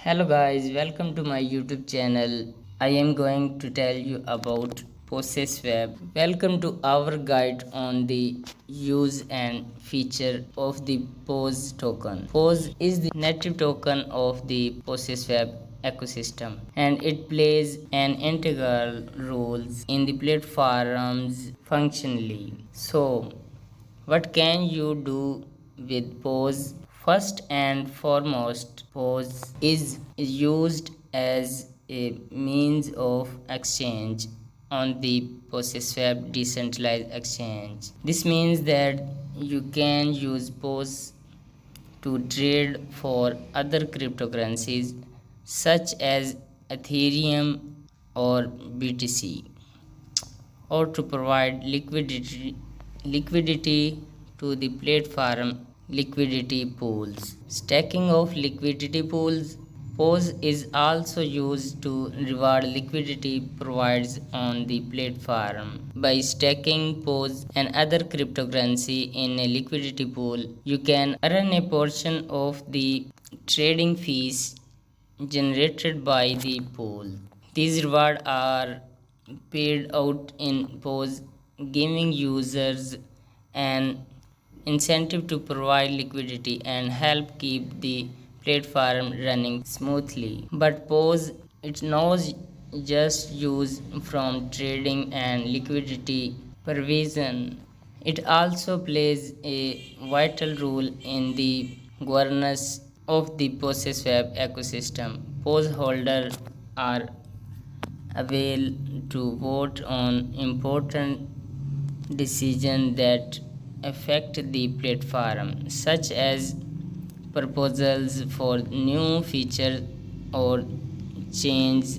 Hello guys, welcome to my YouTube channel. I am going to tell you about PoseiSwap. Welcome to our guide on the use and feature of the Pose token. Pose is the native token of the PoseiSwap ecosystem and it plays an integral role in the platform's functionally. So, what can you do with Pose? First and foremost, Pose is used as a means of exchange on the PoseiSwap decentralized exchange. This means that you can use Pose to trade for other cryptocurrencies such as Ethereum or BTC, or to provide liquidity to the platform liquidity pools. Stacking of liquidity pools. Pose is also used to reward liquidity provides on the platform. By stacking Pose and other cryptocurrency in a liquidity pool, you can earn a portion of the trading fees generated by the pool. These rewards are paid out in Pose, giving users an incentive to provide liquidity and help keep the platform running smoothly. But Pose it knows just use from trading and liquidity provision. It also plays a vital role in the governance of the PoseiSwap ecosystem. Pose holders are able to vote on important decisions that affect the platform, such as proposals for new features or change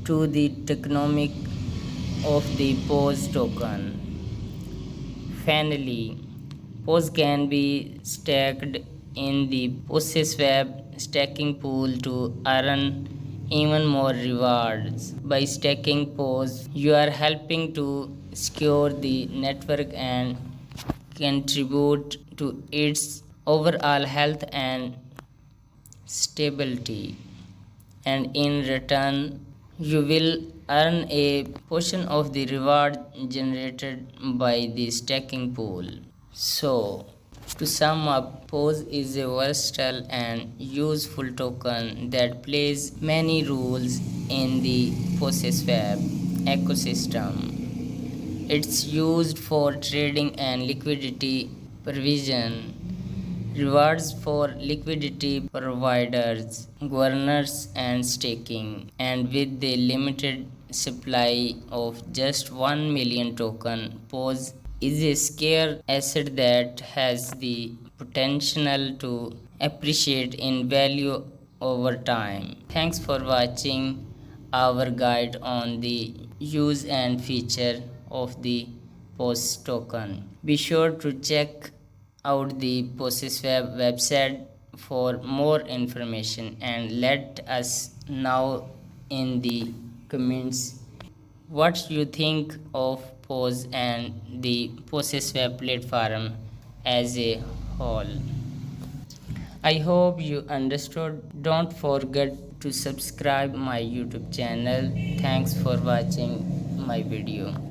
to the tokenomic of the Pose token. Finally, Pose can be stacked in the PoseiSwap stacking pool to earn even more rewards. By stacking Pose, you are helping to secure the network and contribute to its overall health and stability. And in return, you will earn a portion of the reward generated by the stacking pool. So, to sum up, Pose is a versatile and useful token that plays many roles in the PoseiSwap ecosystem. It's used for trading and liquidity provision, rewards for liquidity providers, governors, and staking. And with the limited supply of just 1 million token, Pose is a scarce asset that has the potential to appreciate in value over time. Thanks for watching our guide on the use and feature of the Pose token. Be sure to check out the PoseiSwap website for more information and let us know in the comments what you think of Pose and the PoseiSwap platform as a whole. I hope you understood. Don't forget to subscribe my YouTube channel. Thanks for watching my video.